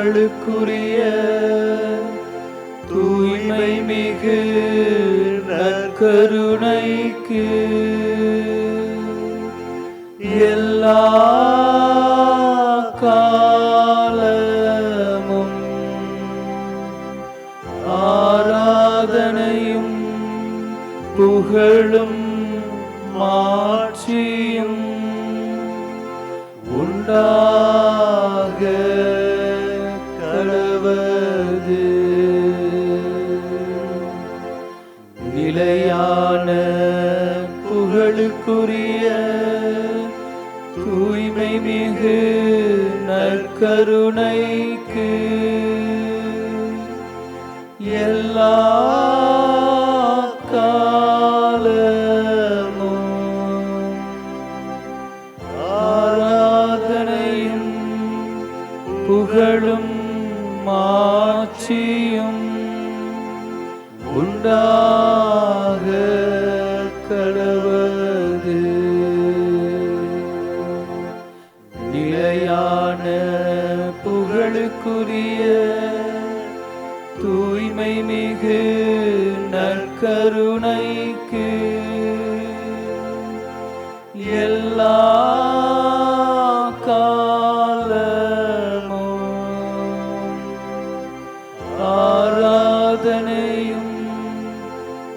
புகழுக்குரிய தூய்மை மிகு நற்கருணைக்கு எல்லா காலமும் ஆராதனையும் புகழும் மாட்சியும் உண்டாக கடவது. நிலையான புகழுக்குரிய தூய்மை மிகு நற்கருணைக்கு எல்லா காலமும் ஆராதனையும் புகழும் மாட்சியும் உண்டாக கடவது. நிலையான புகழுக்குரிய தூய்மை மிகு நற்கருணைக்கு எல்லா காலமும் ஆராதனையும்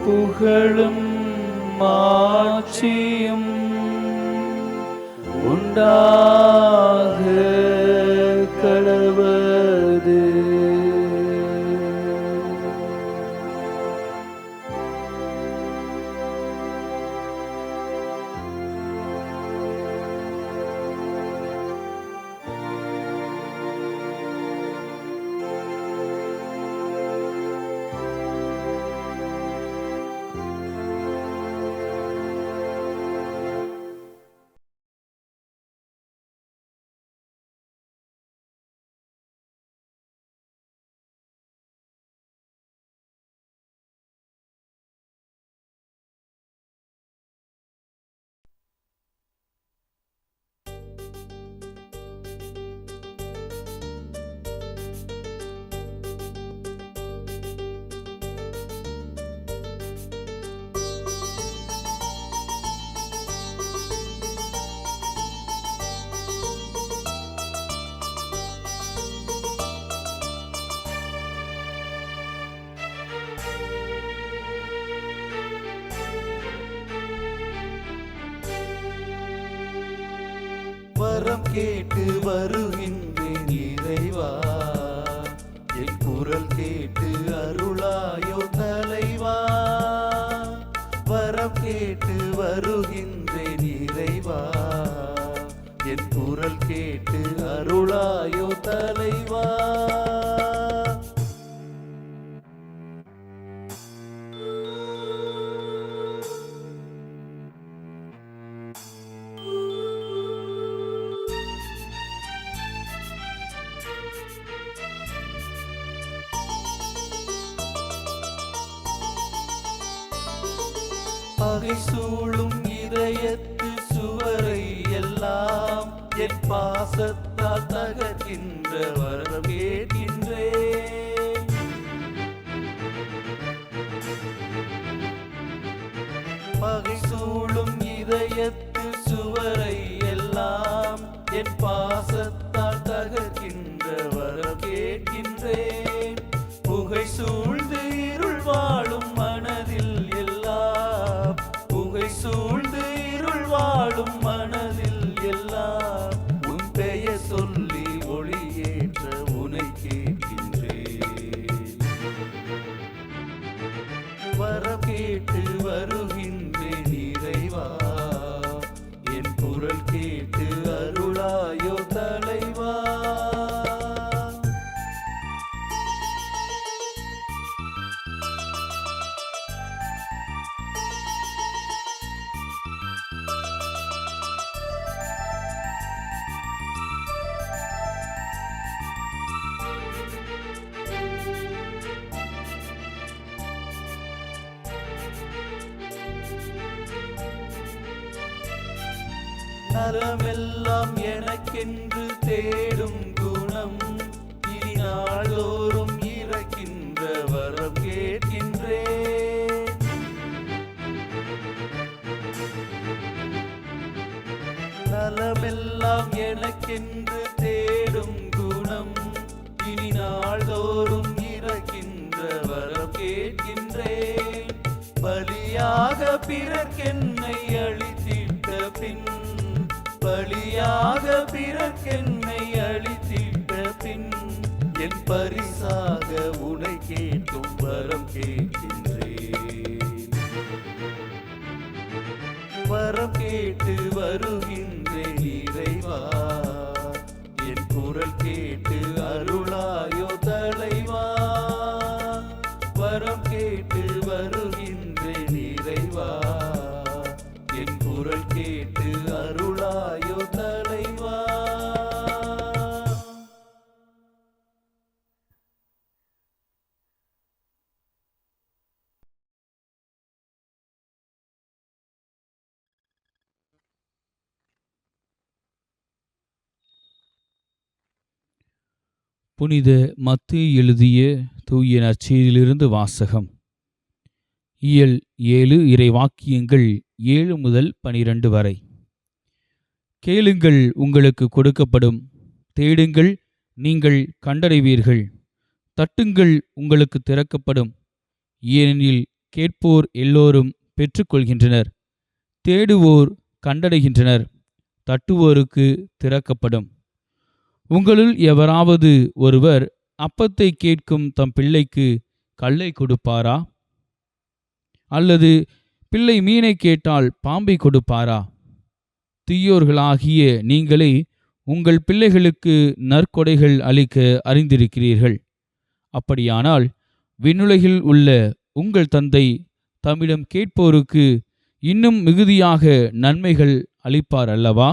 புகழும் மாட்சியும் உண்டாக கடவது. வரம் கேட்டு வருகின்றேன் இறைவா, என் குரல் கேட்டு அருளாயோ தலைவா. வரம் கேட்டு வருகின்றேன் இறைவா, என் குரல் கேட்டு அருளாயோ தலைவா. பகை சூழும் இதயத்து சுவரை எல்லாம் என் பாசத்தால் தகர்க்கின்ற வரம் கேட்கின்றேன். பகை சூழும் இதயத்து சுவரை எல்லாம் என் பாசத்தால் தகர்க்கின்ற வரம் கேட்கின்றேன். புகை சூழ்ந்து இருள் வாழும் மனதில் எல்லாம், புகை சூழ்ந்து இருள் வாழும் மனதில் எல்லாம் உன் பெயர் சொல்லி ஒளியேற்ற உனை கேட்கின்றேன். வரம் கேட்டு வருகின்றேன் இறைவா, என் குரல் கேட்டு அருளாயோ தலைவா. நலமெல்லாம் எனக்கென்று தேடும் குணம் இனி நாள்தோறும் இறக்கின்ற வரம் கேட்கின்றேன். நலமெல்லாம் எனக்கென்று தேடும் குணம் இனி நாள்தோறும் இறக்கின்ற வரம் கேட்கின்றேன். பலியாக பிறர்க்கென்னை அளித்திட்ட பின், பலியாக பிறர்க்கென்னை அளித்திட்ட பின், என் பரிசாக உனை கேட்கும் வரம் கேட்கின்றேன். வரம் கேட்டு வருகின்றேன் இறைவா, என் குரல் கேட்டு அருளாயோ தலைவா. வரம் கேட்டு வருகின்றேன் இறைவா, என் குரல் கேட்டு அருளாயோ தலைவா. புனித மத்தேயு எழுதிய தூய நற்செய்தியிலிருந்து வாசகம். இயல் 7 இறைவாக்கியங்கள் 7 முதல் 12 வரை. கேளுங்கள், உங்களுக்கு கொடுக்கப்படும். தேடுங்கள், நீங்கள் கண்டடைவீர்கள். தட்டுங்கள், உங்களுக்கு திறக்கப்படும். ஏனெனில் கேட்போர் எல்லோரும் பெற்றுக்கொள்கின்றனர். தேடுவோர் கண்டடைகின்றனர். தட்டுவோருக்கு திறக்கப்படும். உங்களுள் எவராவது ஒருவர் அப்பத்தை கேட்கும் தம் பிள்ளைக்கு கல்லை கொடுப்பாரா? அல்லது பிள்ளை மீனை கேட்டால் பாம்பை கொடுப்பாரா? தீயோர்களாகிய நீங்களே உங்கள் பிள்ளைகளுக்கு நற்கொடைகள் அளிக்க அறிந்திருக்கிறீர்கள். அப்படியானால் விண்ணுலகில் உள்ள உங்கள் தந்தை தம்மிடம் கேட்போருக்கு இன்னும் மிகுதியாக நன்மைகள் அளிப்பார் அல்லவா?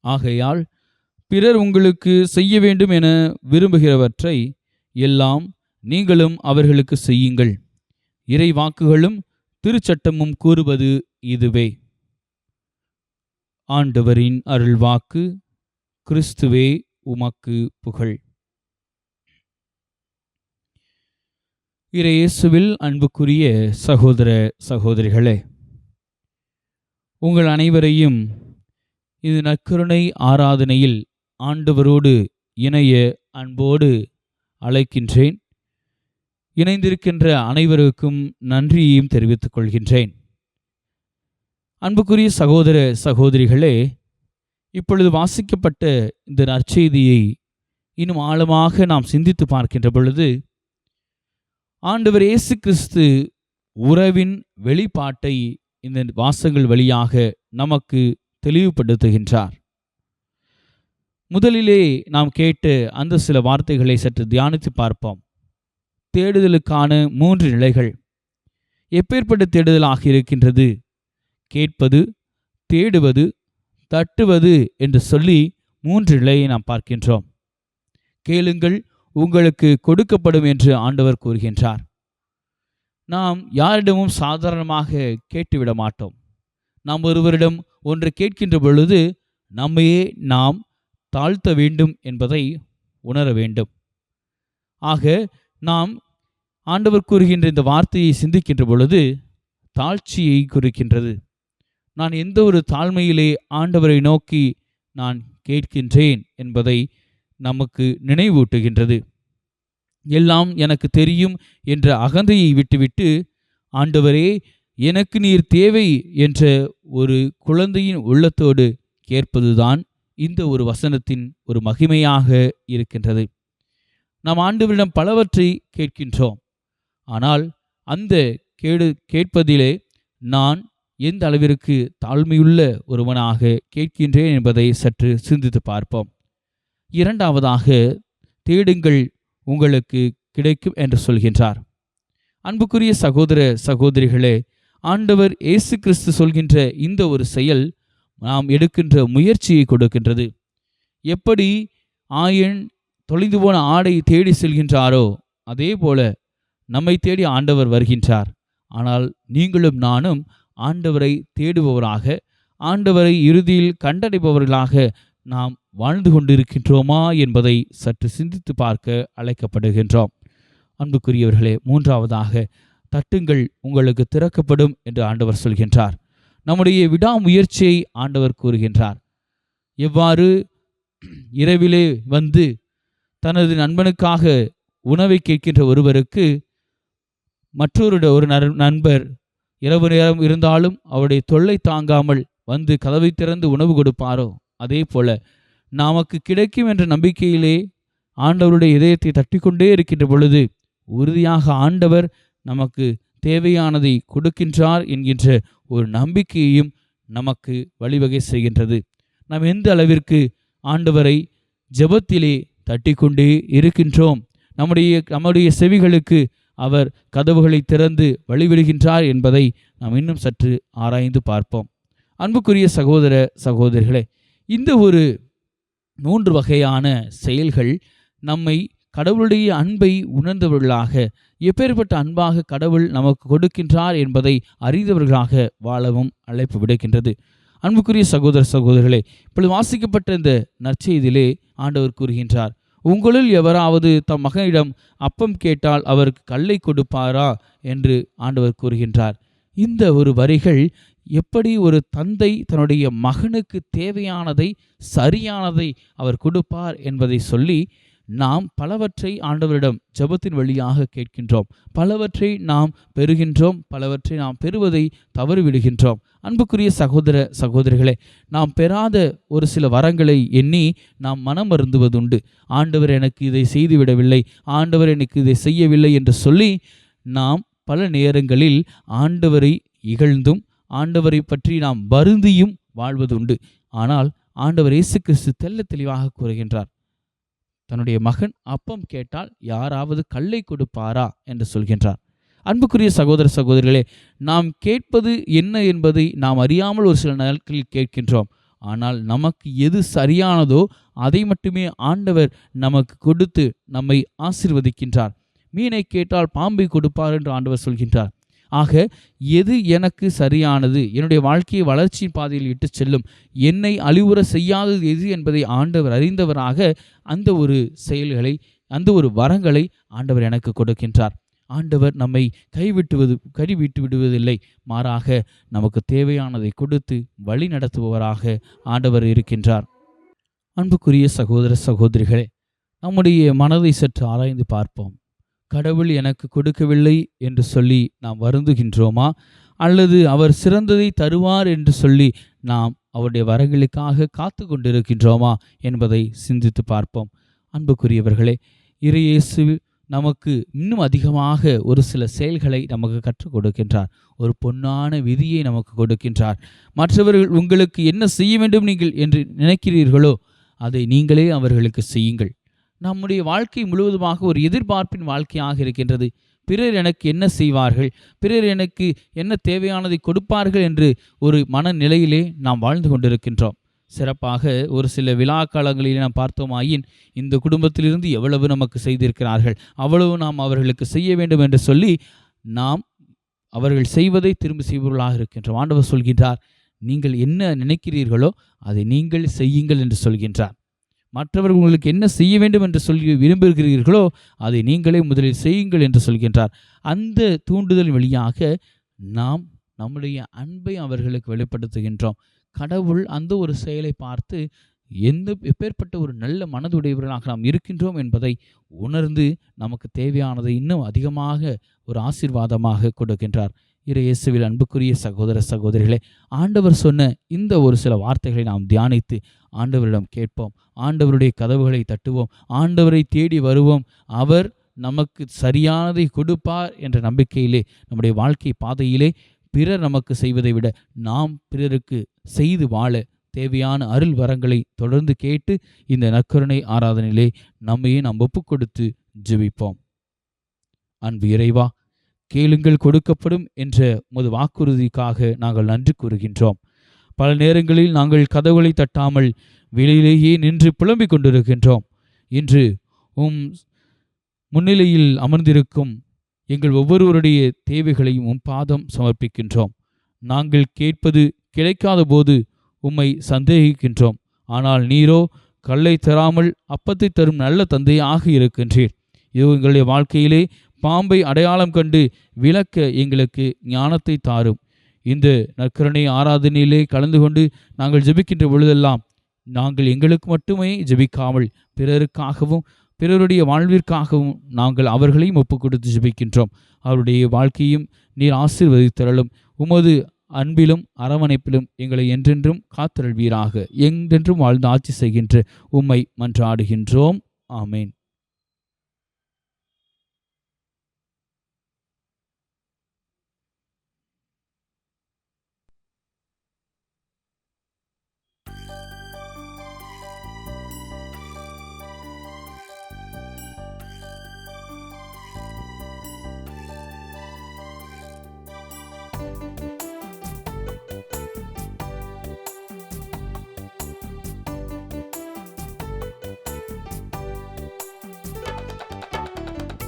ஆகையால் பிறர் உங்களுக்கு செய்ய வேண்டும் என விரும்புகிறவற்றை எல்லாம் நீங்களும் அவர்களுக்கு செய்யுங்கள். இறைவாக்குகளும் திருச்சட்டமும் கூறுவது இதுவே. ஆண்டவரின் அருள்வாக்கு. கிறிஸ்துவே உமக்கு புகழ். இறையேசுவில் அன்புக்குரிய சகோதர சகோதரிகளே, உங்கள் அனைவரையும் இது நற்கருணை ஆராதனையில் ஆண்டவரோடு இணைய அன்போடு அழைக்கின்றேன். இணைந்திருக்கின்ற அனைவருக்கும் நன்றியையும் தெரிவித்துக் கொள்கின்றேன். அன்புக்குரிய சகோதர சகோதரிகளே, இப்பொழுது வாசிக்கப்பட்ட இந்த நற்செய்தியை இன்னும் ஆழமாக நாம் சிந்தித்து பார்க்கின்ற பொழுது, ஆண்டவர் இயேசு கிறிஸ்து உறவின் வெளிப்பாட்டை இந்த வாசகங்கள் வழியாக நமக்கு தெளிவுபடுத்துகின்றார். முதலிலே நாம் கேட்ட அந்த சில வார்த்தைகளை சற்று தியானித்து பார்ப்போம். தேடுதலுக்கான 3 நிலைகள் எப்பேற்பட்ட தேடுதலாக இருக்கின்றது? கேட்பது, தேடுவது, தட்டுவது என்று சொல்லி 3 நிலையை நாம் பார்க்கின்றோம். கேளுங்கள், உங்களுக்கு கொடுக்கப்படும் என்று ஆண்டவர் கூறுகின்றார். நாம் யாரிடமும் சாதாரணமாக கேட்டுவிட மாட்டோம். நாம் ஒருவரிடம் ஒன்று கேட்கின்ற பொழுது நம்மையே நாம் தாழ்த்த வேண்டும் என்பதை உணர வேண்டும். ஆக நாம் ஆண்டவர் கூறுகின்ற இந்த வார்த்தையை சிந்திக்கின்ற பொழுது தாழ்ச்சியை குறிக்கின்றது. நான் எந்த ஒரு தாழ்மையிலே ஆண்டவரை நோக்கி நான் கேட்கின்றேன் என்பதை நமக்கு நினைவூட்டுகின்றது. எல்லாம் எனக்கு தெரியும் என்ற அகந்தையை விட்டுவிட்டு, ஆண்டவரே எனக்கு நீர் தேவை என்ற ஒரு குழந்தையின் உள்ளத்தோடு கேட்பதுதான் இந்த ஒரு வசனத்தின் ஒரு மகிமையாக இருக்கின்றது. நாம் ஆண்டவரிடம் பலவற்றை கேட்கின்றோம். ஆனால் அந்த கேட்பதிலே நான் எந்த அளவிற்கு தாழ்மையுள்ள ஒருவனாக கேட்கின்றேன் என்பதை சற்று சிந்தித்து பார்ப்போம். இரண்டாவதாக, தேடுங்கள், உங்களுக்கு கிடைக்கும் என்று சொல்கின்றார். அன்புக்குரிய சகோதர சகோதரிகளே, ஆண்டவர் இயேசு கிறிஸ்து சொல்கின்ற இந்த ஒரு செயல் நாம் எடுக்கின்ற முயற்சியை கொடுக்கின்றது. எப்படி ஆயன் தொலைந்து போன ஆடை தேடி செல்கின்றாரோ அதே போல நம்மை தேடி ஆண்டவர் வருகின்றார். ஆனால் நீங்களும் நானும் ஆண்டவரை தேடுபவராக, ஆண்டவரை இறுதியில் கண்டடைபவர்களாக நாம் வாழ்ந்து கொண்டிருக்கின்றோமா என்பதை சற்று சிந்தித்து பார்க்க அழைக்கப்படுகின்றோம். அன்புக்குரியவர்களே, மூன்றாவதாக, தட்டுங்கள் உங்களுக்கு திறக்கப்படும் என்று ஆண்டவர் சொல்கின்றார். நம்முடைய விடாமுயற்சியை ஆண்டவர் கூறுகின்றார். எவ்வாறு இரவிலே வந்து தனது நண்பனுக்காக உணவை கேட்கின்ற ஒருவருக்கு ஒரு நண்பர் இரவு நேரம் இருந்தாலும் அவருடைய தொல்லை தாங்காமல் வந்து கதவை திறந்து உணவு கொடுப்பாரோ, அதே போல நமக்கு கிடைக்கும் என்ற நம்பிக்கையிலே ஆண்டவருடைய இதயத்தை தட்டிக்கொண்டே இருக்கின்ற பொழுது உறுதியாக ஆண்டவர் நமக்கு தேவையானதை கொடுக்கின்றார் என்கின்ற ஒரு நம்பிக்கையையும் நமக்கு வழிவகை செய்கின்றது. நாம் எந்த அளவிற்கு ஆண்டவரை ஜெபத்திலே தட்டிக்கொண்டே இருக்கின்றோம், நம்முடைய செவிகளுக்கு அவர் கதவுகளை திறந்து வழிவிடுகின்றார் என்பதை நாம் இன்னும் சற்று ஆராய்ந்து பார்ப்போம். அன்புக்குரிய சகோதர சகோதரிகளே, இந்த ஒரு 3 வகையான செயல்கள் நம்மை கடவுளுடைய அன்பை உணர்ந்தவர்களாக, எப்பேற்பட்ட அன்பாக கடவுள் நமக்கு கொடுக்கின்றார் என்பதை அறிந்தவர்களாக வாழவும் அழைப்பு விடுக்கின்றது. அன்புக்குரிய சகோதர சகோதரிகளே, இப்பொழுது வாசிக்கப்பட்ட இந்த நற்செய்தியிலே ஆண்டவர் கூறுகின்றார், உங்களில் எவராவது தம் மகனிடம் அப்பம் கேட்டால் அவருக்கு கல்லை கொடுப்பாரா என்று ஆண்டவர் கூறுகின்றார். இந்த ஒரு வரிகள் எப்படி ஒரு தந்தை தன்னுடைய மகனுக்கு தேவையானதை, சரியானதை அவர் கொடுப்பார் என்பதை சொல்லி, நாம் பலவற்றை ஆண்டவரிடம் ஜெபத்தின் வழியாக கேட்கின்றோம், பலவற்றை நாம் பெறுகின்றோம், பலவற்றை நாம் பெறுவதை தவறிவிடுகின்றோம். அன்புக்குரிய சகோதர சகோதரிகளே, நாம் பெறாத ஒரு சில வரங்களை எண்ணி நாம் மனம் வருந்துவதுண்டு. ஆண்டவர் எனக்கு இதை செய்துவிடவில்லை, ஆண்டவர் எனக்கு இதை செய்யவில்லை என்று சொல்லி நாம் பல நேரங்களில் ஆண்டவரை இகழ்ந்தும் ஆண்டவரை பற்றி நாம் வருந்தியும் வாழ்வதுண்டு. ஆனால் ஆண்டவர் இயேசு கிறிஸ்து தெள்ள தெளிவாக கூறுகின்றார், தன்னுடைய மகன் அப்பம் கேட்டால் யாராவது கல்லை கொடுப்பாரா என்று சொல்கின்றார். அன்புக்குரிய சகோதர சகோதரிகளே, நாம் கேட்பது என்ன என்பதை நாம் அறியாமல் ஒரு சில நாட்களில் கேட்கின்றோம். ஆனால் நமக்கு எது சரியானதோ அதை மட்டுமே ஆண்டவர் நமக்கு கொடுத்து நம்மை ஆசீர்வதிக்கின்றார். மீனை கேட்டால் பாம்பை கொடுப்பார் என்று ஆண்டவர் சொல்கின்றார். ஆக எது எனக்கு சரியானது, என்னுடைய வாழ்க்கையை வளர்ச்சி பாதையில் இட்டு செல்லும், என்னை அழிவுற செய்யாதது எது என்பதை ஆண்டவர் அறிந்தவராக அந்த ஒரு செயல்களை, அந்த ஒரு வரங்களை ஆண்டவர் எனக்கு கொடுக்கின்றார். ஆண்டவர் நம்மை கைவிட்டு விடுவதில்லை, மாறாக நமக்கு தேவையானதை கொடுத்து வழி நடத்துபவராக ஆண்டவர் இருக்கின்றார். அன்புக்குரிய சகோதர சகோதரிகளே, நம்முடைய மனதை சற்று ஆராய்ந்து பார்ப்போம். கடவுள் எனக்கு கொடுக்கவில்லை என்று சொல்லி நாம் வருந்துகின்றோமா, அல்லது அவர் சிறந்ததை தருவார் என்று சொல்லி நாம் அவருடைய வரங்களுக்காக காத்து கொண்டிருக்கின்றோமா என்பதை சிந்தித்து பார்ப்போம். அன்புக்குரியவர்களே, இறையேசு நமக்கு இன்னும் அதிகமாக ஒரு சில செயல்களை நமக்கு கற்றுக் கொடுக்கின்றார். ஒரு பொன்னான விதியை நமக்கு கொடுக்கின்றார். மற்றவர்கள் உங்களுக்கு என்ன செய்ய வேண்டும் நீங்கள் என்று நினைக்கிறீர்களோ அதை நீங்களே அவர்களுக்கு செய்யுங்கள். நம்முடைய வாழ்க்கை முழுவதுமாக ஒரு எதிர்பார்ப்பின் வாழ்க்கையாக இருக்கின்றது. பிறர் எனக்கு என்ன செய்வார்கள், பிறர் எனக்கு என்ன தேவையானதை கொடுப்பார்கள் என்று ஒரு மனநிலையிலே நாம் வாழ்ந்து கொண்டிருக்கின்றோம். சிறப்பாக ஒரு சில விழா காலங்களில் நாம் பார்த்தோமாயின், இந்த குடும்பத்திலிருந்து எவ்வளவு நமக்கு செய்திருக்கிறார்கள், அவ்வளவு நாம் அவர்களுக்கு செய்ய வேண்டும் என்று சொல்லி நாம் அவர்கள் செய்வதை திரும்பி செய்பவர்களாக இருக்கின்றோம். ஆண்டவர் சொல்கின்றார், நீங்கள் என்ன நினைக்கிறீர்களோ அதை நீங்கள் செய்யுங்கள் என்று சொல்கின்றார். மற்றவர்கள் உங்களுக்கு என்ன செய்ய வேண்டும் என்று சொல்லி விரும்புகிறீர்களோ அதை நீங்களே முதலில் செய்யுங்கள் என்று சொல்கின்றார். அந்த தூண்டுதல் வழியாக நாம் நம்முடைய அன்பை அவர்களுக்கு வெளிப்படுத்துகின்றோம். கடவுள் அந்த ஒரு செயலை பார்த்து எப்பேற்பட்ட ஒரு நல்ல மனதுடையவர்களாக நாம் இருக்கின்றோம் என்பதை உணர்ந்து நமக்கு தேவையானதை இன்னும் அதிகமாக ஒரு ஆசீர்வாதமாக கொடுக்கின்றார். இயேசுவில் அன்புக்குரிய சகோதர சகோதரிகளே, ஆண்டவர் சொன்ன இந்த ஒரு சில வார்த்தைகளை நாம் தியானித்து ஆண்டவரிடம் கேட்போம். ஆண்டவருடைய கதவுகளை தட்டுவோம், ஆண்டவரை தேடி வருவோம். அவர் நமக்கு சரியானதை கொடுப்பார் என்ற நம்பிக்கையிலே நம்முடைய வாழ்க்கை பாதையிலே பிறர் நமக்கு செய்வதை விட நாம் பிறருக்கு செய்து வாழ தேவையான அருள் வரங்களை தொடர்ந்து கேட்டு இந்த நற்கருணை ஆராதனையிலே நம்மையே நாம் ஒப்புக் கொடுத்து ஜெபிப்போம். அன்பு இறைவா, கேளுங்கள் கொடுக்கப்படும் என்ற உமது வாக்குறுதிக்காக நாங்கள் நன்றி கூறுகின்றோம். பல நேரங்களில் நாங்கள் கதவுகளை தட்டாமல் வெளியிலேயே நின்று புலம்பிக் கொண்டிருக்கின்றோம். இன்று முன்னிலையில் அமர்ந்திருக்கும் எங்கள் ஒவ்வொருவருடைய தேவைகளையும் பாதம் சமர்ப்பிக்கின்றோம். நாங்கள் கேட்பது கிடைக்காத போது உம்மை சந்தேகிக்கின்றோம். ஆனால் நீரோ கல்லை தராமல் அப்பத்தை தரும் நல்ல தந்தையாக இருக்கின்றீர். இது எங்களுடைய வாழ்க்கையிலே பாம்பை அடையாளம் கண்டு விளக்க எங்களுக்கு ஞானத்தை தாரும். இந்த நற்கருணை ஆராதனையிலே கலந்து கொண்டு நாங்கள் ஜெபிக்கின்ற பொழுதெல்லாம் நாங்கள் எங்களுக்கு மட்டுமே ஜெபிக்காமல் பிறருக்காகவும் பிறருடைய வாழ்விற்காகவும் நாங்கள் அவர்களையும் ஒப்பு கொடுத்து ஜெபிக்கின்றோம். அவருடைய வாழ்க்கையும் நீர் ஆசீர்வதித்தருளும். உமது அன்பிலும் அரவணைப்பிலும் எங்களை என்றென்றும் காத்தருள்வீராக. என்றென்றும் வாழ்ந்து ஆட்சி செய்கின்ற உம்மை மன்றாடுகின்றோம். ஆமேன்.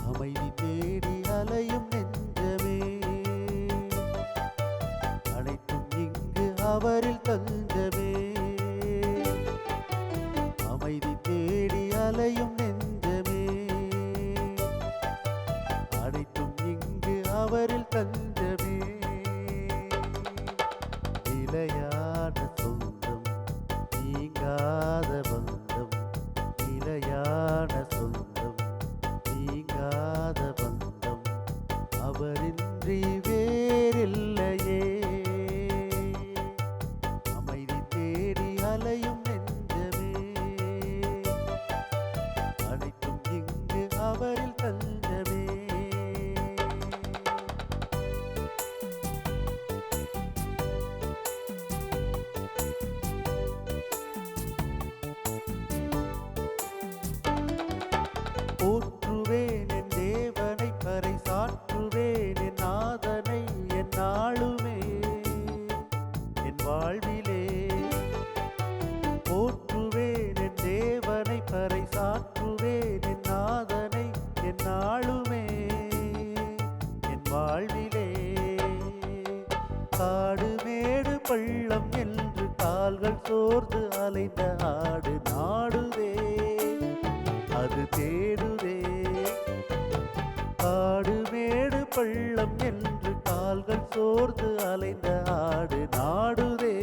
அமைதி தேடி அலையும் நெஞ்சமே, அனைத்தும் இங்கு அவரில் தஞ்சமே. அமைதி தேடி அலையும் நெஞ்சமே, அனைத்தும் இங்கு அவரில் தஞ்சமே. நிலையான சொந்தம், நீங்காத பந்தம், நிலையான சொந்தம், நீங்காத பந்தம், அவரின்றி வேறில்லையே. அமைதி தேடி அலையும் நெஞ்சமே, அனைத்தும் இங்கு அவரில் தஞ்சமே. போற்றுவேன் என் தேவனை, பறை சாற்றுவேன் என் நாதனை எந்நாளுமே என் வாழ்விலே. போற்றுவேன் என் தேவனை, பறை சாற்றுவேன் என் நாதனை எந்நாளுமே என் வாழ்விலே. காடு மேடு பள்ளம் என்று கால்கள் சோர்ந்து அலைந்த ஆடு நாடுதே, அது தேடுதே. காடு மேடு பள்ளம் என்று கால்கள் சோர்ந்து அலைந்த ஆடு நாடுதே,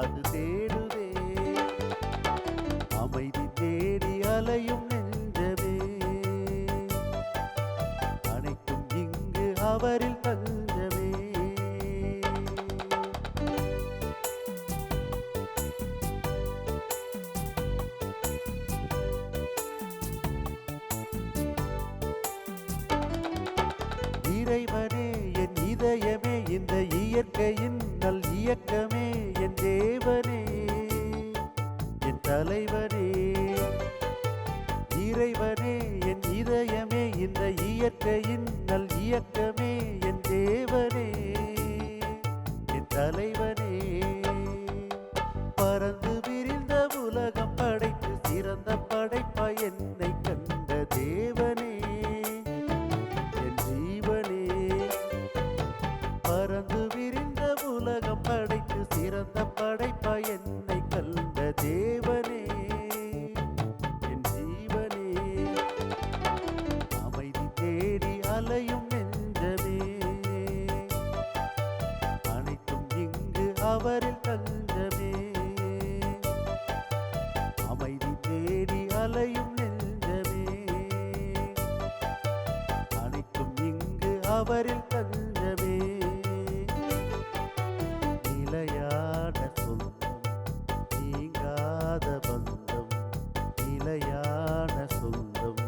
அது தேடுதே. அமைதி தேடி அலையும் நெஞ்சமே, அனைத்தும் இங்கு அவரில் தஞ்சமே. இறைவனே என் இதயமே, இந்த இயற்கையின் நல் இயக்கமே, என் தேவனே என் தலைவனே. இறைவனே என் இதயமே, இந்த இயற்கையின் நல் இயக்கமே, என் தேவனே என் தலைவனே. பறந்து விரிந்த உலகம் படைத்து சிறந்த படைப்பாய் என்னை கண்ட தேவனே என் ஜீவனே. பறந்து விரிந்த உலகம் படைத்து சிறந்த படைப்பாய் என்னை கண்ட தேவனே என் ஜீவனே. அமைதி தேடி அலையும் நெஞ்சமே, அனைத்தும் இங்கு அவரில் தஞ்சமே. அமைதி தேடி அலையும் நெஞ்சமே, அனைத்தும் இங்கு அவரில் தஞ்சமே. நிலையான சொந்தம், நீங்காத பந்தம், நிலையான சொந்தம்,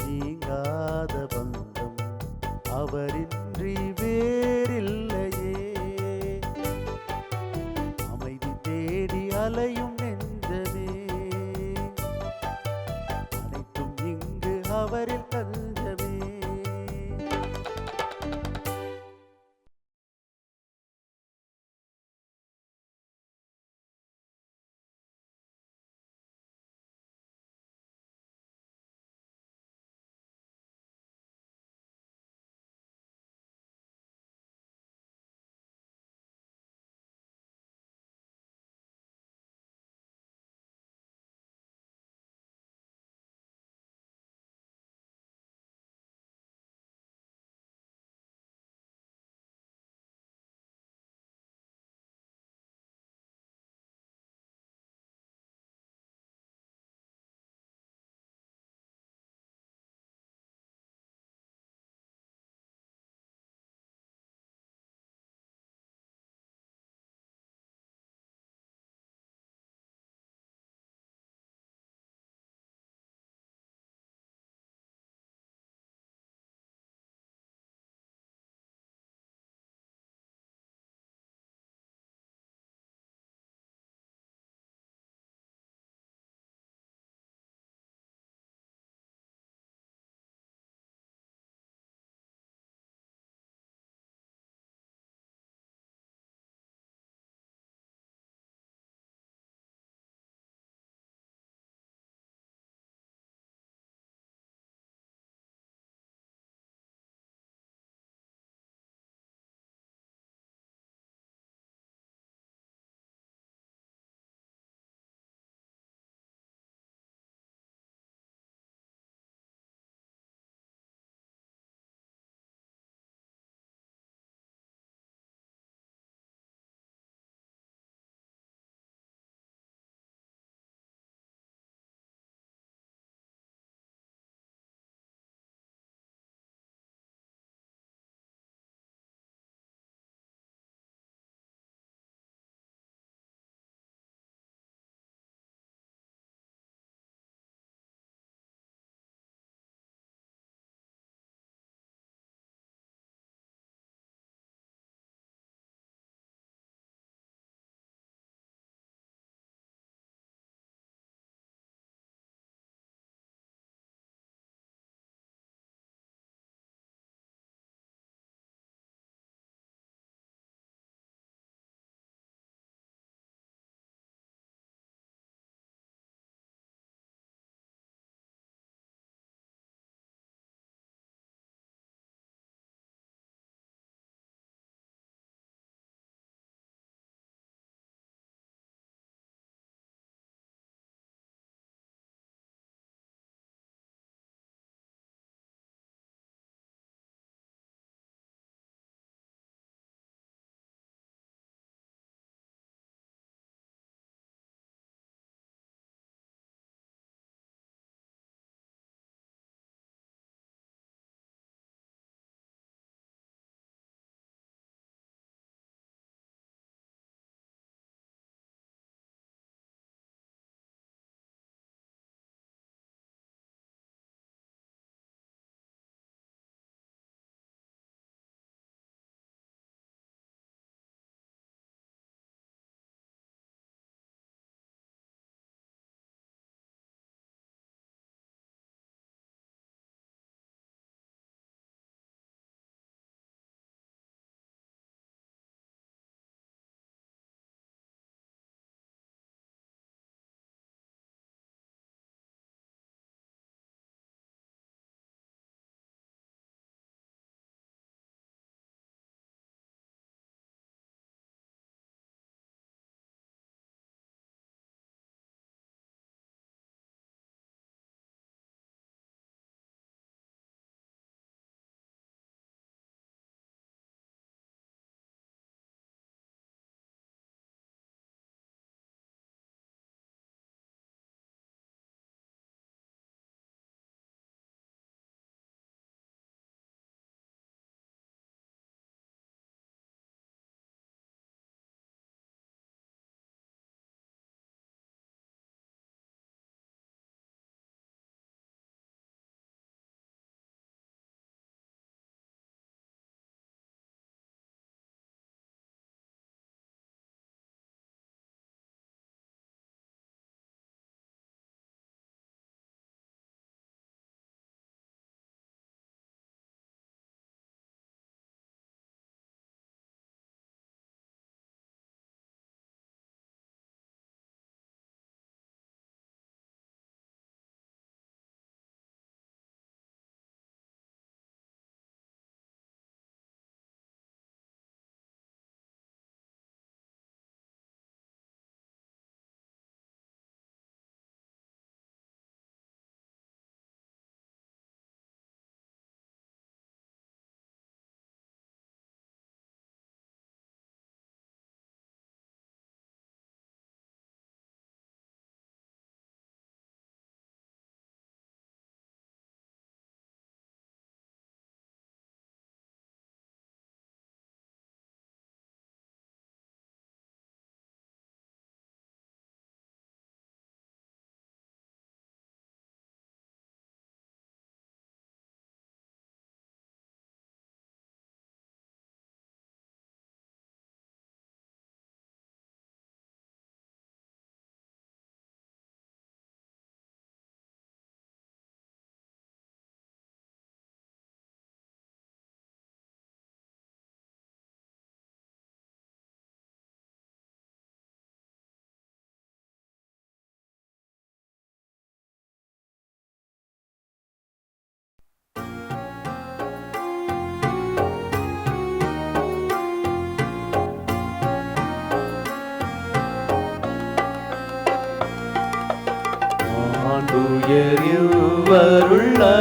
நீங்காத பந்தம், அவரின்றி வேறில்லையே. அமைதி தேடி அலையும் நெஞ்சமே, அனைத்தும் இங்கு அவரில் தஞ்சமே.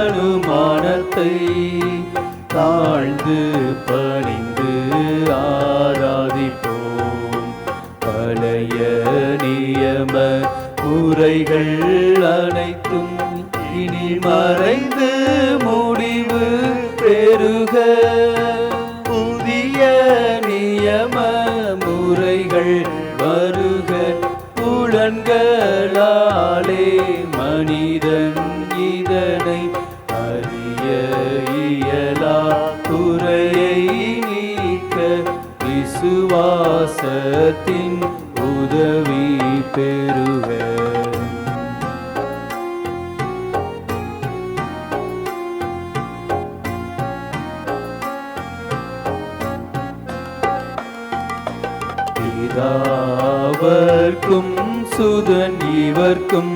அனுமானத்தை தாழ்ந்து பணிந்து ஆராதிப்போம். பழைய நியம முறைகள் அனைத்தும் இனி மறைந்து முடிவு பெறுக. புதிய நியம முறைகள் வருக. புலன்களாலே மனிதன் இதனை அறிய இயலா. குறையை நீக்க விசுவாசத்தின் உதவி பெறுக. பிதாவர்க்கும் சுதன் இவர்க்கும்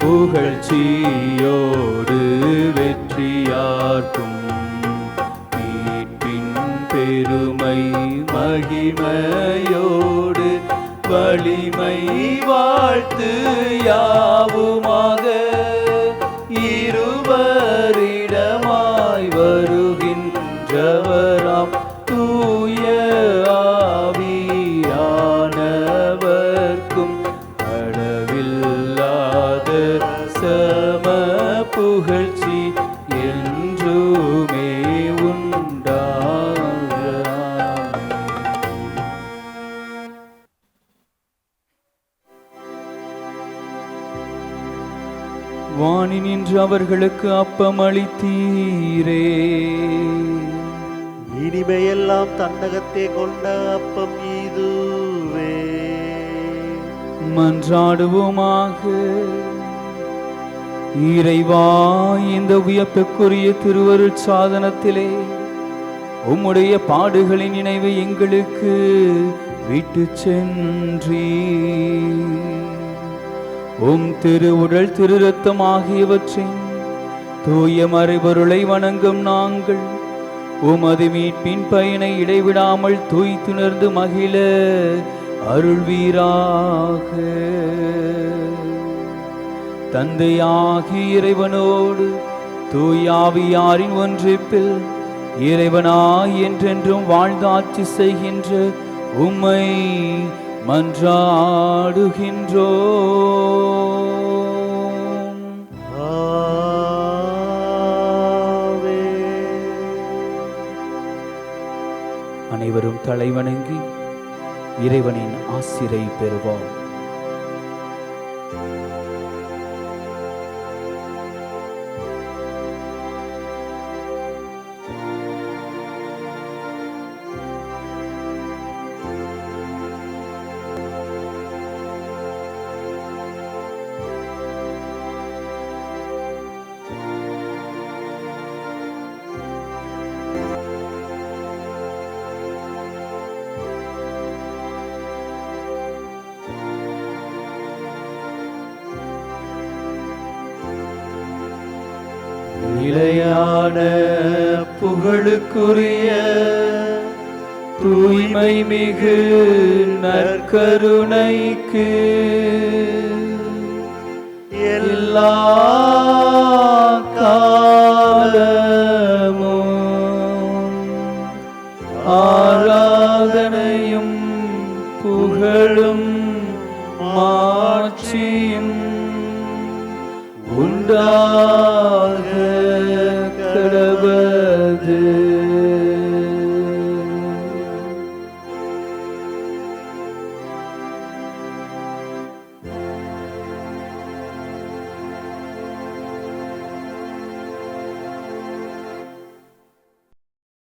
புகழ்ச்சியோடு வெற்றியார்க்கும் மீட்பின் பெருமை மகிமையோடு வலிமை வாழ்த்து யாவுமாக. இருவரிடமாய் வருகின்றவராம் தூய ஆவியானவர்க்கும் அளவில்லாத சம புகழ்ச்சி என்றுமே உண்டாக. வானி நின்று அவர்களுக்கு அப்பம் அளித்தீரே. இனிமையெல்லாம் தன்னகத்தே கொண்ட அப்பம் இதுவே. மன்றாடுவோமாக. இறைவா, இந்த வியப்புக்குரிய திருவருட் சாதனத்திலே உம்முடைய பாடுகளின் நினைவை எங்களுக்கு விட்டு சென்றீர். உம் திரு உடல் திரு ரத்தம் ஆகியவற்றின் தூய மறைபொருளை வணங்கும் நாங்கள் உமது மீட்பின் பயனை இடைவிடாமல் தூய்த்துணர்ந்து மகிழ அருள்வீராக. தந்தையாகி இறைவனோடு தூயாவியாரின் ஒன்றிப்பில் இறைவனாய் என்றென்றும் வாழ்ந்தாட்சி செய்கின்ற உம்மை மன்றாடுகின்றோம். அனைவரும் தலைவணங்கி இறைவனின் ஆசிரை பெறுவோம். நிலையான புகழுக்குரிய தூய்மை மிகு நற்கருணைக்கு எல்லா காலமும் ஆராதனையும் புகழும் மாட்சியும் உண்டா